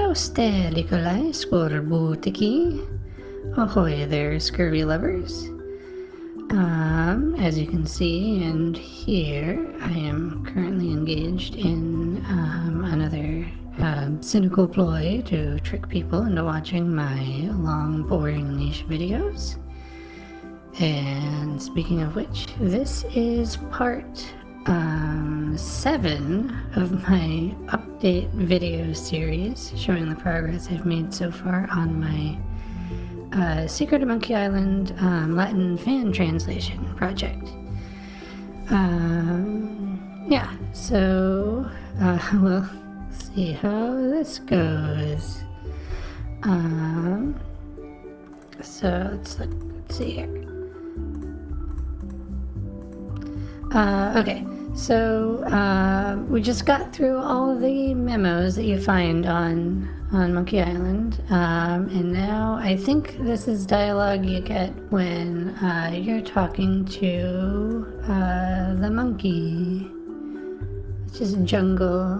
Proste, Nikolai, Skorbutiki. Ahoy there, scurvy lovers. As you can see and hear, I am currently engaged in another cynical ploy to trick people into watching my long, boring niche videos. And speaking of which, this is part 7 of my update video series showing the progress I've made so far on my Secret of Monkey Island Latin fan translation project. So we'll see how this goes. So let's see here. Okay, so we just got through all the memos that you find on Monkey Island, and now I think this is dialogue you get when you're talking to the monkey, which is Jungle.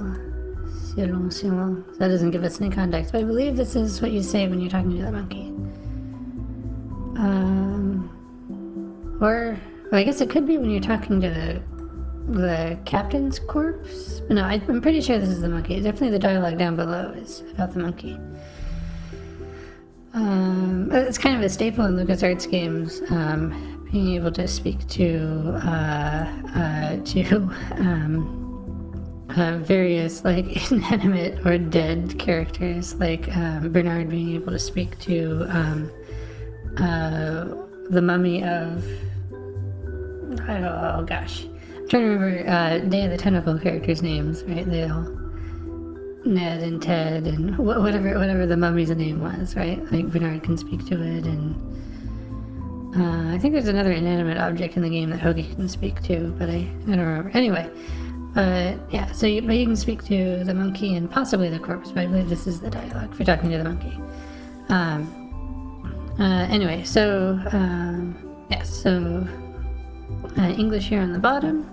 That doesn't give us any context, but I believe this is what you say when you're talking to the monkey. Or I guess it could be when you're talking to the captain's corpse. But no, I'm pretty sure this is the monkey. Definitely the dialogue down below is about the monkey. It's kind of a staple in LucasArts games, being able to speak to various like inanimate or dead characters, like Bernard being able to speak to the mummy of, oh gosh, I'm trying to remember Day of the Tentacle characters' names, right? They all, Ned and Ted and whatever the mummy's name was, right? Like Bernard can speak to it, and I think there's another inanimate object in the game that Hoagie can speak to, but I don't remember. Anyway, yeah, so you can speak to the monkey and possibly the corpse, but I believe this is the dialogue for talking to the monkey. Anyway, so yes, so English here on the bottom.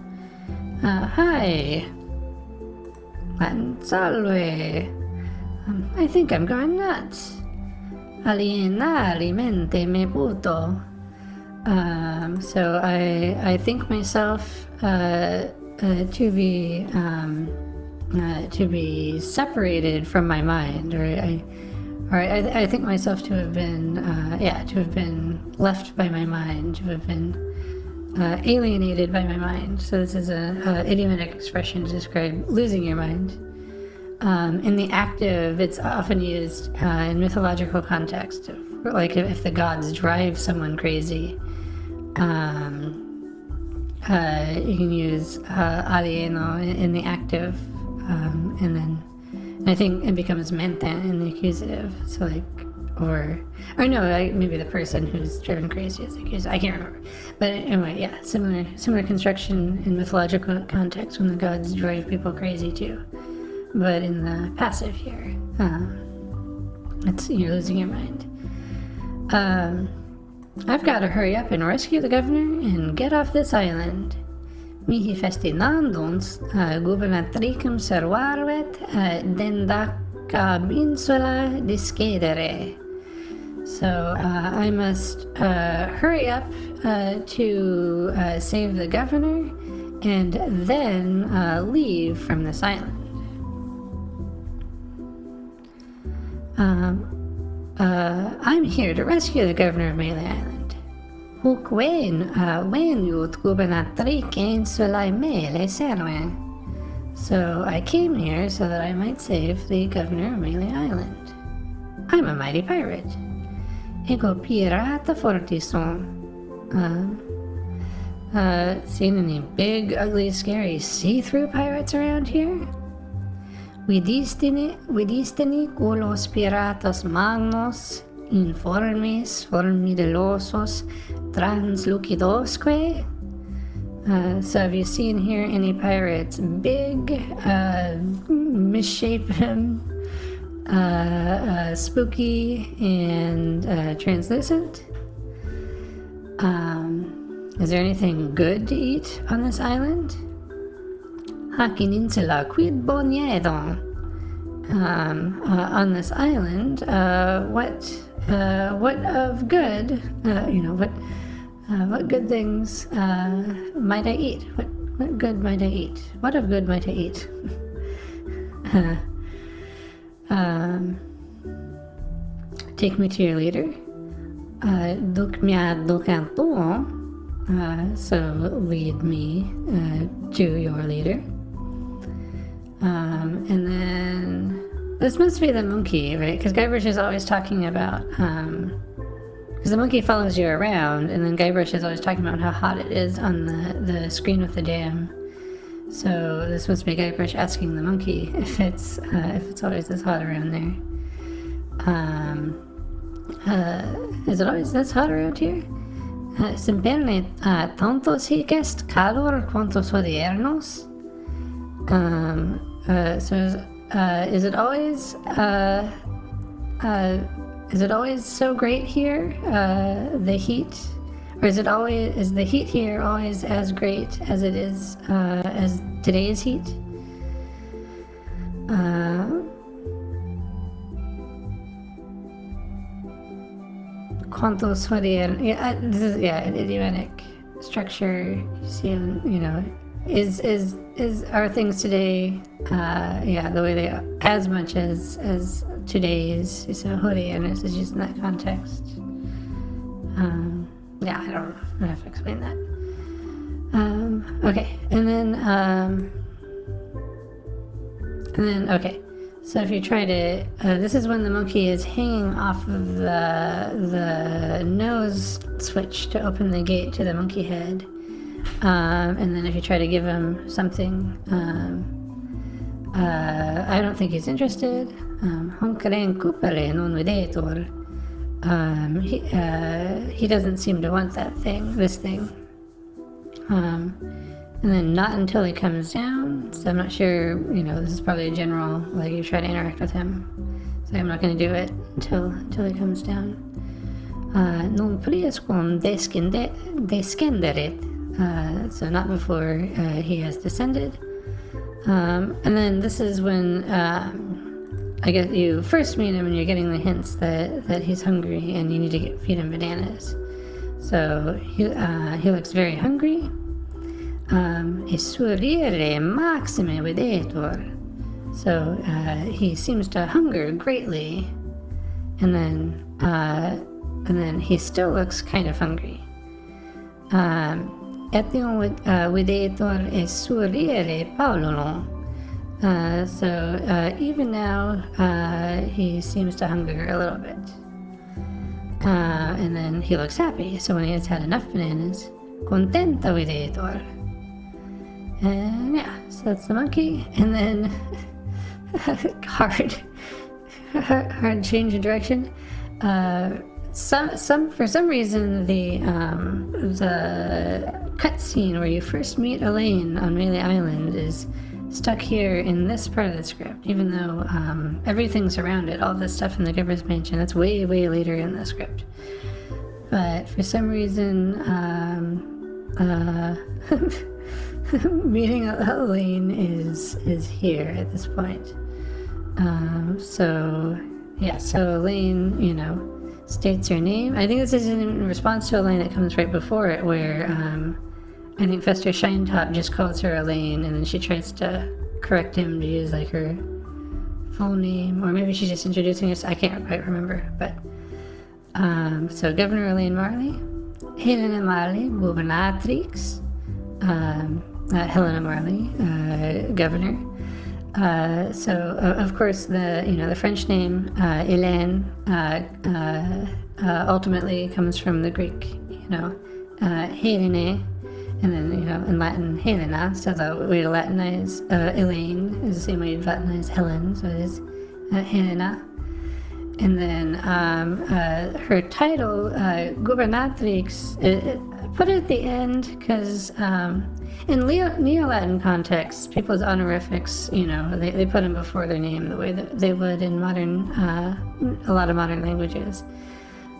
Hi. Latin salve. I think I'm going nuts. Alienare mente me puto. So I think myself to be separated from my mind, or I think myself to have been left by my mind, to have been alienated by my mind. So this is a idiomatic expression to describe losing your mind. In the active, it's often used in mythological context, like if the gods drive someone crazy. You can use alieno in the active, and then I think it becomes mente in the accusative. So like, or no, maybe the person who's driven crazy is the accusative. I can't remember. But anyway, yeah, similar construction in mythological context when the gods drive people crazy too. But in the passive here, it's you're losing your mind. I've got to hurry up and rescue the governor and get off this island. Mihi festinanduns gubernatricum servarvet dendacab insula discedere. So I must hurry up to save the governor and then leave from this island. I'm here to rescue the governor of Melee Island. Hoc veniut gubernatrice insulae Melee serve. So I came here so that I might save the governor of Melee Island. I'm a mighty pirate. Ego pirata fortisum. Seen any big, ugly, scary see-through pirates around here? Vidistini culos piratos magnos, informis, formidelosos, translucidosque. So have you seen here any pirates big, misshapen, spooky, and translucent? Is there anything good to eat on this island? Hac in insula quid boniedon. on this island, what of good, what good things might I eat? What good might I eat? What of good might I eat? Take me to your leader. Duk mia dukanto. So lead me to your leader. And then this must be the monkey, right? Because Guybrush is always talking about, because the monkey follows you around, and then Guybrush is always talking about how hot it is on the screen of the dam. So this must be Guybrush asking the monkey if it's always this hot around there. Is it always this hot around here? Simperne tantos hicest calor quantos odiernos. So is it always so great here, the heat, or is the heat here always as great as it is as today's heat? Quantos odiernos? This is an idiomatic structure. You see, is are things today the way they are, as much as today's. So Horianis is just in that context. I don't know if I explain that. Okay, and then okay, so if you try to this is when the monkey is hanging off of the nose switch to open the gate to the monkey head. And then if you try to give him something, I don't think he's interested. He doesn't seem to want this thing. And then not until he comes down. So I'm not sure, this is probably a general, like you try to interact with him. So I'm not going to do it until he comes down. Non priescum descenderit. So not before he has descended. And then this is when I guess you first meet him and you're getting the hints that he's hungry and you need to feed him bananas. So he looks very hungry. Esurire maxime videtur. So he seems to hunger greatly, and then he still looks kind of hungry. Etion videtur esurire paululon. So even now he seems to hunger a little bit. And then he looks happy. So when he has had enough bananas, contenta videtur. And so that's the monkey. And then hard change in direction. For some reason the cutscene where you first meet Elaine on Melee Island is stuck here in this part of the script, even though everything's around it, all this stuff in the Governor's Mansion, that's way later in the script. But for some reason meeting Elaine is here at this point. So Elaine, states her name. I think this is in response to a line that comes right before it, where I think Fester Shinetop just calls her Elaine, and then she tries to correct him to use like her full name, or maybe she's just introducing us. I can't quite remember, but so Governor Elaine Marley, Helena Marley, Gubernatrix. Helena Marley, governor. So of course the French name Elaine ultimately comes from the Greek Helene, and then in Latin Helena. So the way to Latinize Elaine is the same way you Latinize Helen. So it is Helena. And then her title, Gubernatrix, put it at the end because in Neo-Latin contexts, people's honorifics, they put them before their name the way that they would in a lot of modern languages.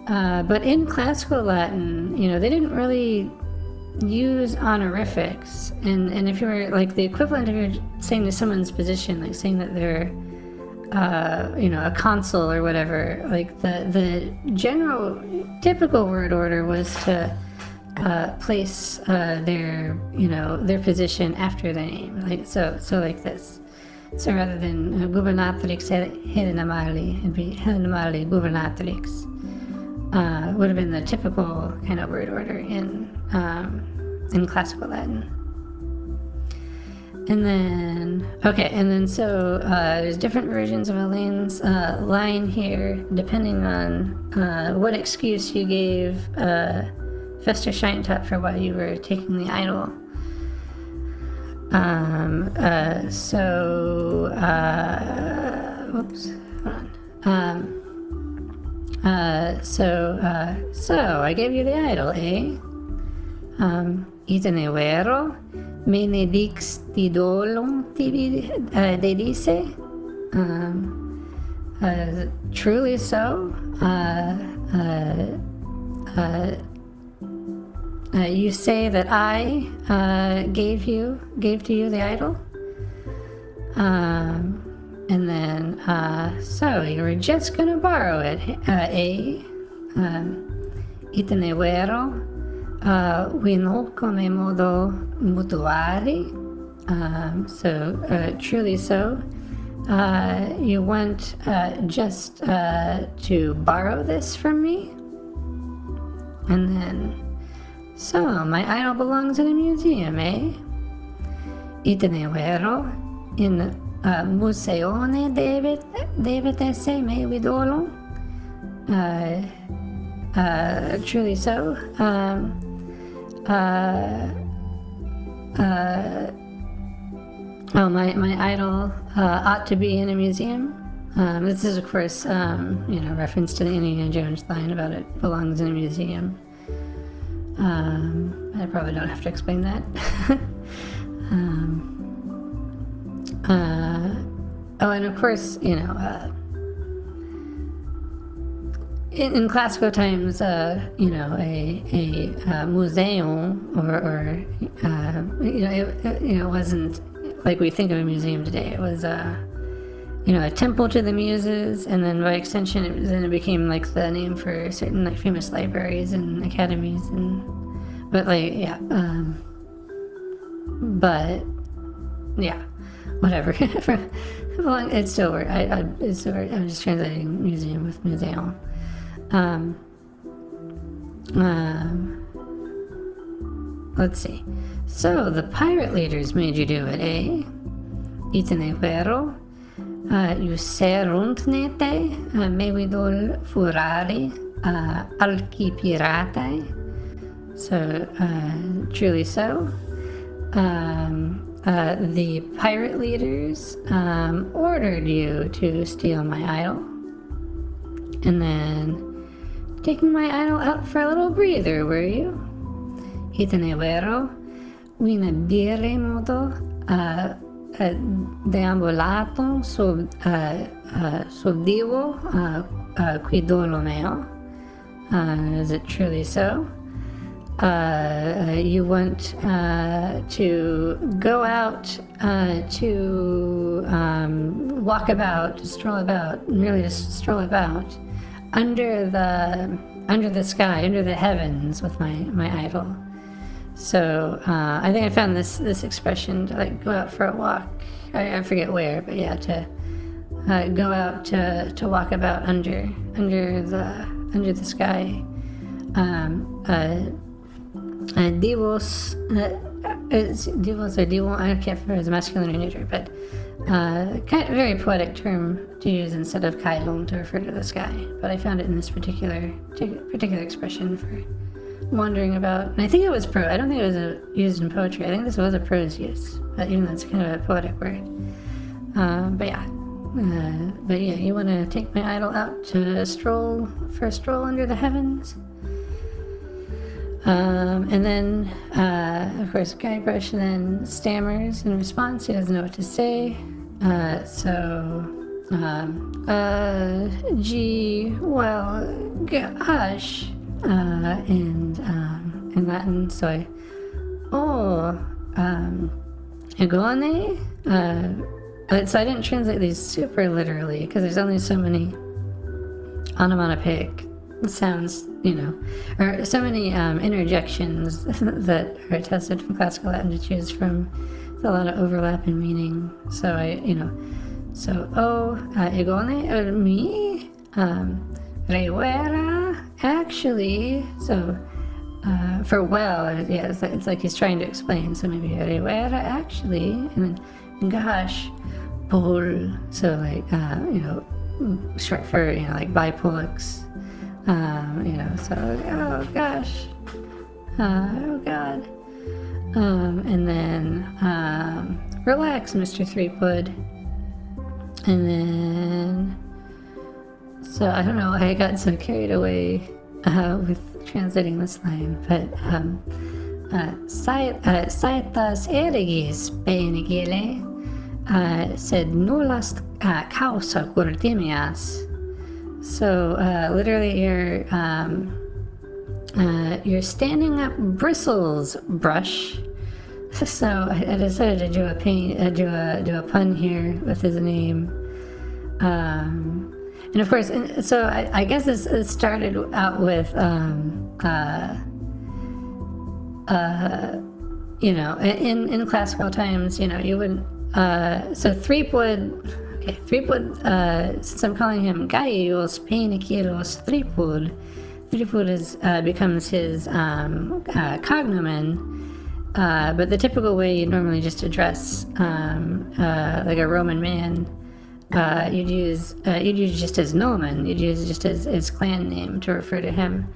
But in classical Latin, they didn't really use honorifics. And if you were like the equivalent of you're saying to someone's position, like saying that they're a console or whatever. Like the general typical word order was to place their position after their name. Like so like this. So rather than gubernatrix Helena Marley, it'd be Helena Marley gubernatrix. Would have been the typical kind of word order in classical Latin. And then so there's different versions of Elaine's line here, depending on what excuse you gave Fester Shinetup for why you were taking the idol. So I gave you the idol, eh? Itene vero? Benedix tidolum de dice? Truly so. You say that I gave to you the idol? And then, so you were just gonna borrow it, eh? Itene vero? We no come modo mutuari. Truly so. You want just to borrow this from me? And then, so my idol belongs in a museum, eh? Itene vero? In museone deve essere me vidolo? Truly so. My idol ought to be in a museum. This is, of course, reference to the Indiana Jones line about it belongs in a museum. I probably don't have to explain that. And of course, in classical times, a museum it wasn't like we think of a museum today. It was a temple to the muses, and then by extension, it became like the name for certain like famous libraries and academies, whatever. It still works. I'm just translating museum with museum. Let's see. So the pirate leaders made you do it, eh? Itene vero? Juserunt nete, mevidol furari, alki piratai. So, truly so. The pirate leaders ordered you to steal my idol, and then taking my idol out for a little breather, were you? Itene vero? Una dire modo deambulato sub divo qui dolo meo. Is it truly so? You want to go out to walk about, to stroll about, merely to stroll about under the sky, under the heavens with my idol. So I think I found this expression to like go out for a walk. I forget where, but yeah, to go out to walk about under the sky. Divos or divo, I can't remember if it's masculine or neuter, but kind of very poetic term to use instead of kailon to refer to the sky. But I found it in this particular expression for wandering about. And I think it was prose. I don't think it was used in poetry. I think this was a prose use, but even though it's kind of a poetic word. But yeah, you want to take my idol out to stroll under the heavens. And then, of course, Guybrush then stammers in response. He doesn't know what to say. Gee, well, gosh, in Latin. So egone, So I didn't translate these super literally because there's only so many onomatopoeic sounds, or so many interjections that are attested from classical Latin to choose from. There's a lot of overlap in meaning. So egone, me, rewera, actually. So for it's like he's trying to explain. So maybe rewera, actually, and then gosh, pol. So like short for like bipolix. So oh gosh, oh god, and then relax, Mr. Threepwood, and then so I don't know why I got so carried away with translating this line, but Saetas erigis penigile sed nullas causa cordimias. So literally, you're standing up bristles, brush. So I decided to do a pun here with his name, and of course, so I guess this started out with in classical times, you wouldn't. So Threepwood. Threepwood, since I'm calling him Gaius Painikiros Threepwood, Threepwood becomes his cognomen, but the typical way you normally just address like a Roman man, you'd use just his nomen, you'd use just his clan name to refer to him,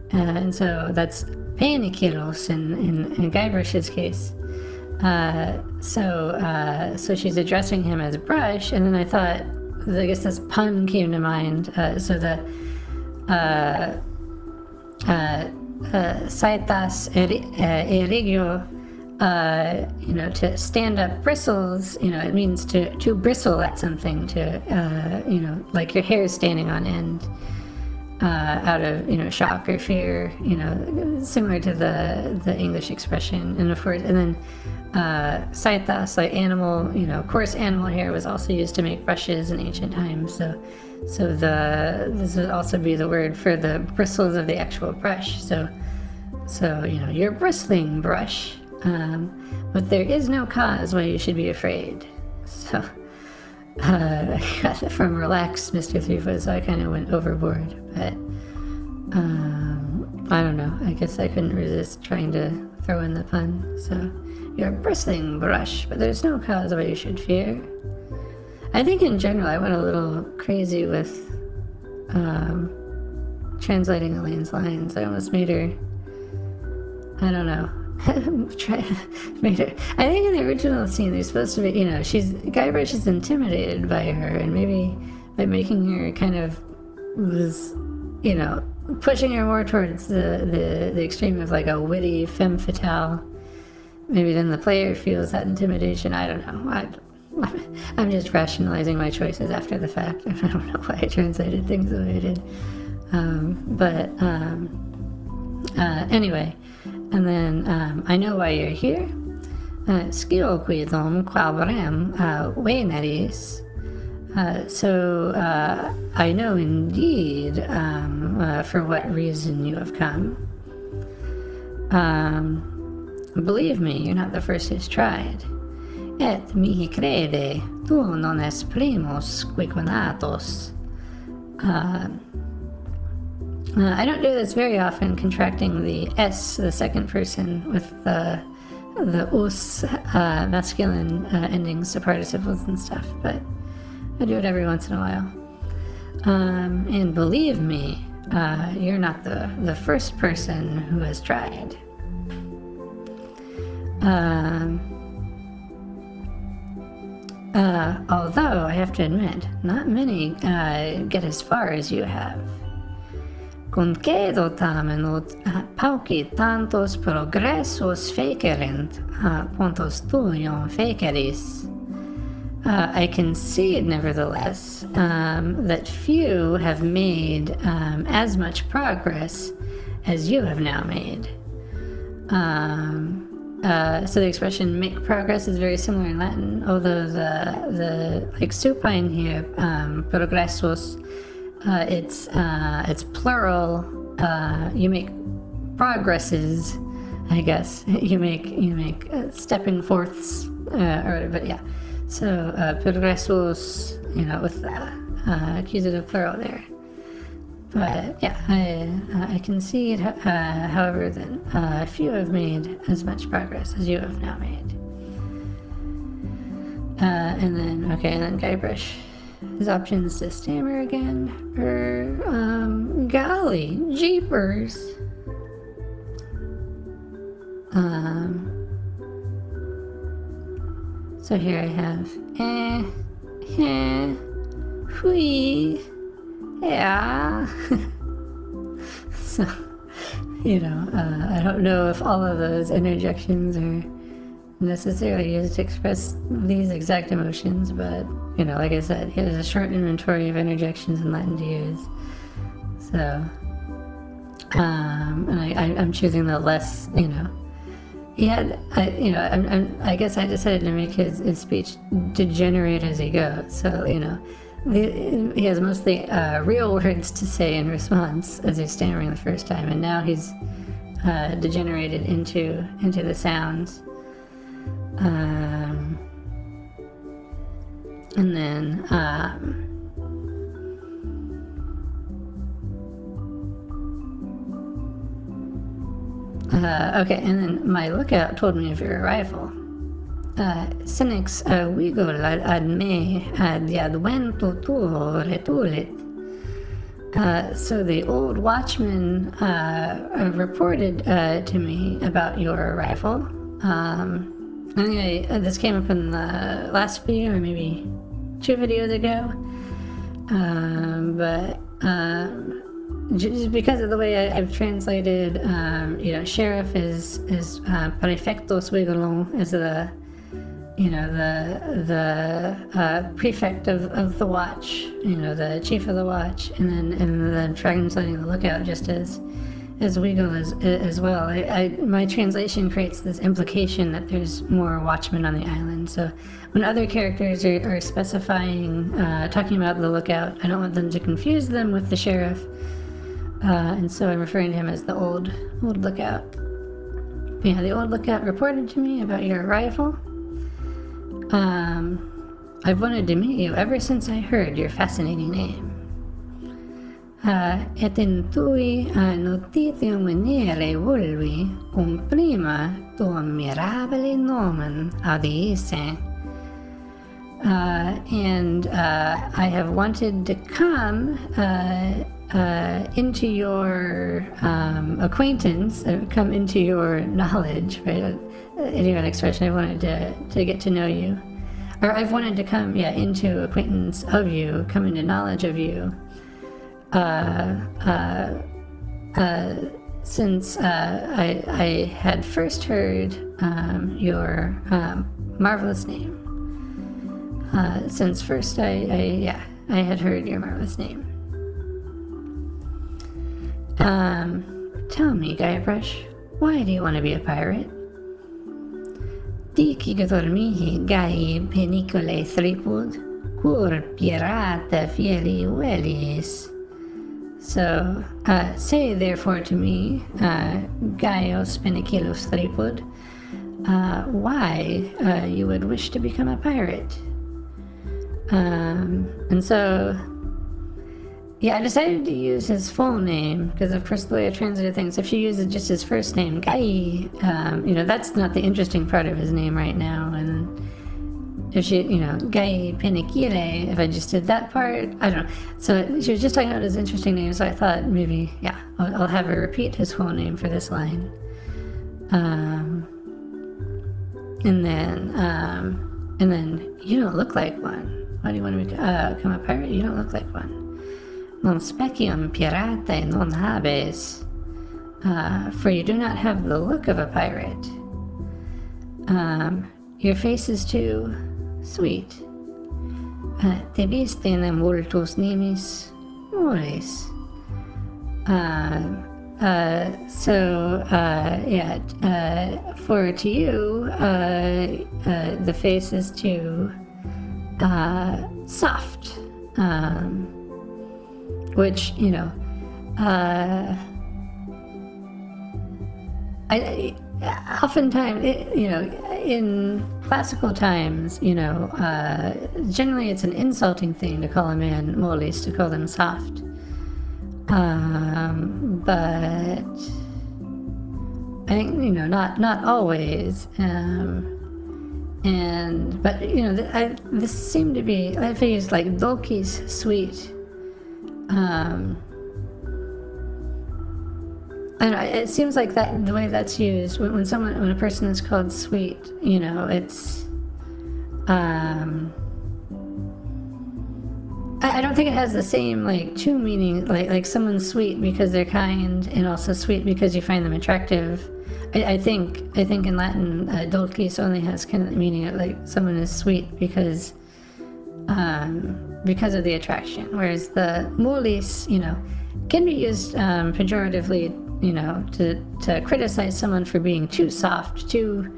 and so that's Painikiros in Guybrush's case. So she's addressing him as Brush, and then I guess this pun came to mind. So the Saetas erigio, to stand up bristles, it means to bristle at something, to, like your hair is standing on end. Out of shock or fear, similar to the English expression, and of course, and then saetas, like animal, coarse animal hair was also used to make brushes in ancient times. So this would also be the word for the bristles of the actual brush. So you're bristling, brush, but there is no cause why you should be afraid. So. I got it from relax, Mr. Threepwood, so I kind of went overboard, but I don't know, I guess I couldn't resist trying to throw in the pun. So you're a bristling brush, but there's no cause why you should fear. I think in general I went a little crazy with translating Elaine's lines. I almost made her, I don't know, made her. I think in the original scene they're supposed to be, Guybrush is intimidated by her, and maybe by making her kind of was, pushing her more towards the extreme of like a witty femme fatale. Maybe then the player feels that intimidation. I don't know. I'm just rationalizing my choices after the fact. I don't know why I translated things the way I did. Anyway. And then, I know why you're here. Skio quidom quabrem veneris. So I know indeed for what reason you have come. Believe me, you're not the first who's tried. Et mihi crede, tu non es primus quiconatos. I don't do this very often, contracting the S, the second person, with the us masculine endings to participles and stuff, but I do it every once in a while. And believe me, you're not the first person who has tried. Although, I have to admit, not many get as far as you have. Concedo tamen ut pauci tantos progressos fecerent quantos tuium feceris. I concede, nevertheless, that few have made as much progress as you have now made. so the expression "make progress" is very similar in Latin, although the like supine here, progressos, it's plural. You make progresses, I guess. You make stepping forths, but yeah. So progressos, with accusative plural there. But yeah, I can see it. However, that few have made as much progress as you have now made. And then Guybrush. His options to stammer again, or golly jeepers. So here I have hui, yeah. So, I don't know if all of those interjections are necessarily used to express these exact emotions, but, like I said, he has a short inventory of interjections in Latin to use. So, and I'm choosing the less, he had, I guess I decided to make his speech degenerate as he goes. So, he has mostly real words to say in response as he's stammering the first time, and now he's degenerated into the sounds. And then okay, and then my lookout told me of your arrival. Senex wiggle ad me ad advento tuo retulit. So the old watchman reported to me about your arrival. I think this came up in the last video, or maybe 2 videos ago. But just because of the way I've translated, sheriff is prefecto suigolo, is the prefect of the watch, the chief of the watch, and then translating the lookout just as Wiggle as well. My translation creates this implication that there's more watchmen on the island. So when other characters are specifying, talking about the lookout, I don't want them to confuse them with the sheriff. And so I'm referring to him as the old lookout. But yeah, the old lookout reported to me about your arrival. I've wanted to meet you ever since I heard your fascinating name. Et in tui notitium venere volvi prima tuum mirabile nomen audiisse. And I have wanted to come into your acquaintance, come into your knowledge, right? Idiomatic expression. I wanted to get to know you, or I've wanted to come, into acquaintance of you, come into knowledge of you. Since I had first heard your marvelous name. Since first I had heard your marvelous name. Tell me, Guybrush, why do you want to be a pirate? Diki dormihi gai penicole thripud, cur pirata fieli velis. So, say therefore to me, Gaius Penicillus Thripud, why you would wish to become a pirate. And so, I decided to use his full name, because of course the way I translated things, if you use just his first name, Gai, that's not the interesting part of his name right now, and if she, Gai Penicile, if I just did that part, I don't know. So she was just talking about his interesting name, so I thought maybe, I'll have her repeat his full name for this line. And then, you don't look like one. Why do you want to become a pirate? You don't look like one. Non specium piratae non habes, for you do not have the look of a pirate. Your face is too sweet. Te viste in vultus nimis moris. For to you, the face is too soft, which, I oftentimes, in classical times, generally it's an insulting thing to call a man molis, to call them soft. But I think, not always. But this seemed to be, if I use like Dolki's sweet, I don't know, it seems like that the way that's used when a person is called sweet, it's I don't think it has the same like true meaning, like someone's sweet because they're kind and also sweet because you find them attractive. I think in Latin, dulcis only has kind of the meaning of like someone is sweet because of the attraction, whereas the molis, can be used pejoratively, to criticize someone for being too soft, too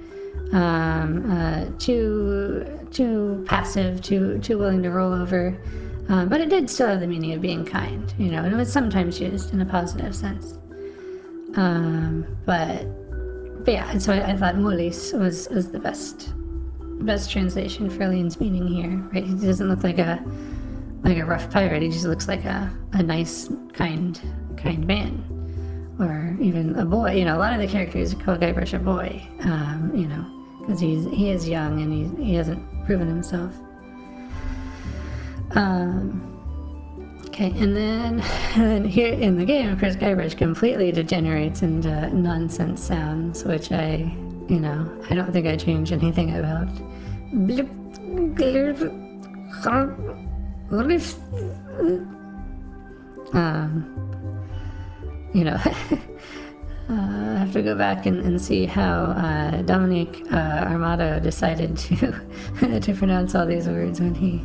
passive, too willing to roll over. But it did still have the meaning of being kind, and it was sometimes used in a positive sense. But yeah, and so I thought molis was the best translation for Elaine's meaning here. Right? He doesn't look like a rough pirate. He just looks like a nice, kind man, or even a boy. A lot of the characters call Guybrush a boy, because he is young and he hasn't proven himself. Okay, and then here in the game, of course, Guybrush completely degenerates into nonsense sounds, which I don't think I changed anything about. I have to go back and see how Dominique Armato decided to pronounce all these words when he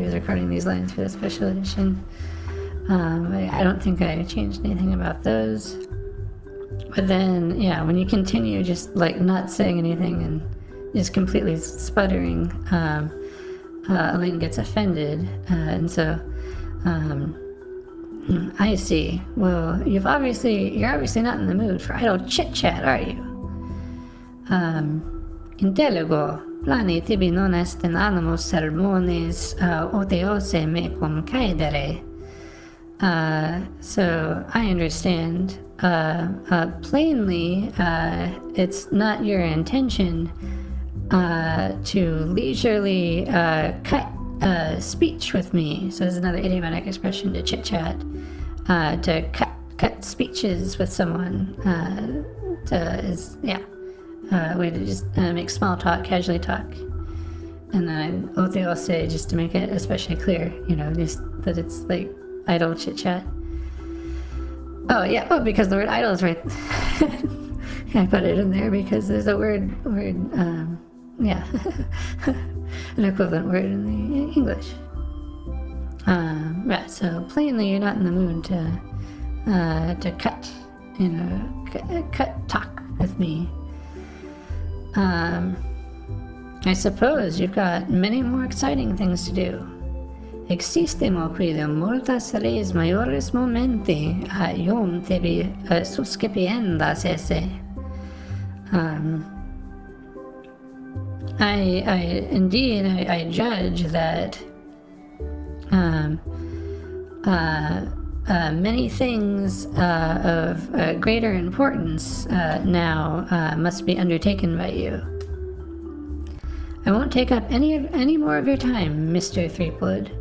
was recording these lines for the special edition. I don't think I changed anything about those. But then, when you continue just like not saying anything and just completely sputtering, Elaine gets offended, and so I see. Well, you're obviously not in the mood for idle chit chat, are you? Intellego. Plani tibi non est in animus sermones oteose me concedere. So I understand. Plainly, it's not your intention to leisurely cut speech with me. So there's another idiomatic expression to chit chat. To cut speeches with someone. Way to just make small talk, casually talk. And then otheose, just to make it especially clear, just that it's like idle chit chat. Oh yeah, because the word idle is right. I put it in there because there's a word, an equivalent word in the English. So plainly you're not in the mood to cut talk with me. I suppose you've got many more exciting things to do. Existemo quidem multas res maiores momenti iom tebi suscipiendas esse. I judge that many things of greater importance now must be undertaken by you. I won't take up any more of your time, Mr. Threepwood.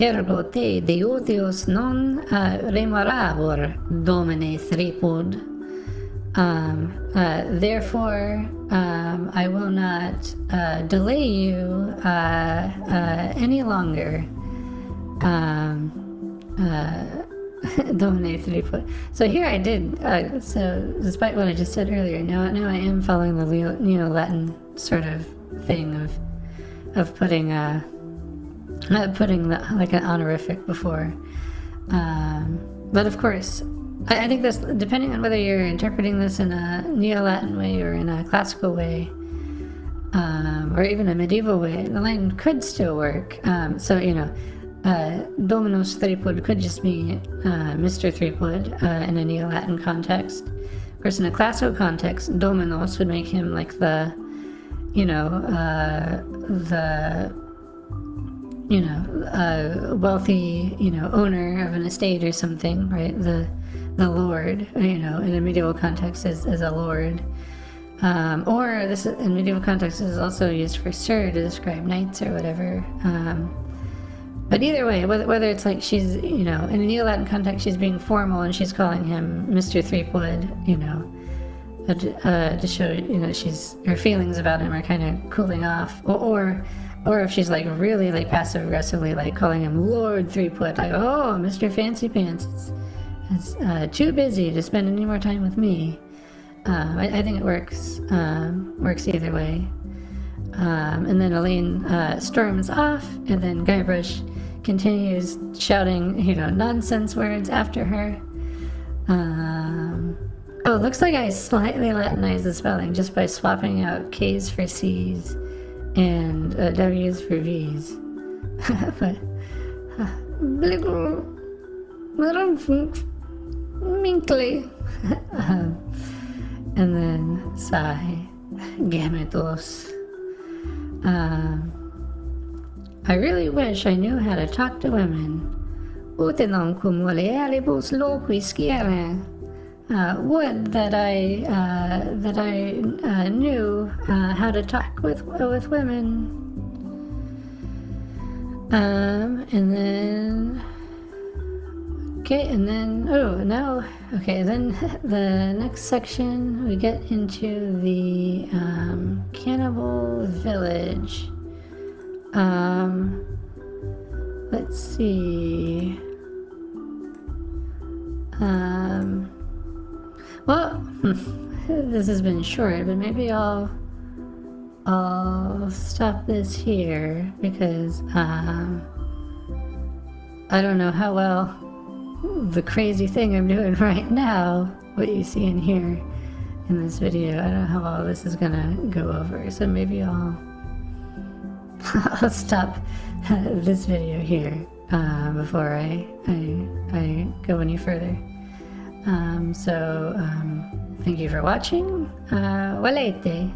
Ergo te deotios non remorabor, Domine Threepwood. Therefore, I will not delay you any longer. Domine Threepwood. So here I did, so despite what I just said earlier, now I am following the Neo-Latin sort of thing of putting like an honorific before. But of course, I think this, depending on whether you're interpreting this in a Neo-Latin way or in a classical way, or even a medieval way, the line could still work. So, Dominus Threepwood could just be Mr. Threepwood in a Neo-Latin context. Of course, in a classical context, Dominus would make him like the wealthy, owner of an estate or something, right? The lord, in a medieval context is a lord. Or this in medieval context is also used for sir to describe knights or whatever. But either way, whether it's like she's, in a Neo-Latin context, she's being formal and she's calling him Mr. Threepwood, to show, her feelings about him are kind of cooling off. Or if she's like really like passive aggressively like calling him Lord Threepwood, like, oh, Mr. Fancy Pants, it's too busy to spend any more time with me. I think it works either way. And then Elaine storms off, and then Guybrush continues shouting, nonsense words after her. Oh, it looks like I slightly Latinized the spelling just by swapping out K's for C's and W's for V's. But minkly. And then sigh, gametos. I really wish I knew how to talk to women. Utenon cum olearibus loqui sciere. Would that I knew how to talk with women. And then then the next section we get into the cannibal village. Let's see. Well, this has been short, but maybe I'll stop this here because I don't know how well the crazy thing I'm doing right now, what you see in here in this video, I don't know how well this is gonna go over, so maybe I'll stop this video here before I go any further. Thank you for watching. Walete.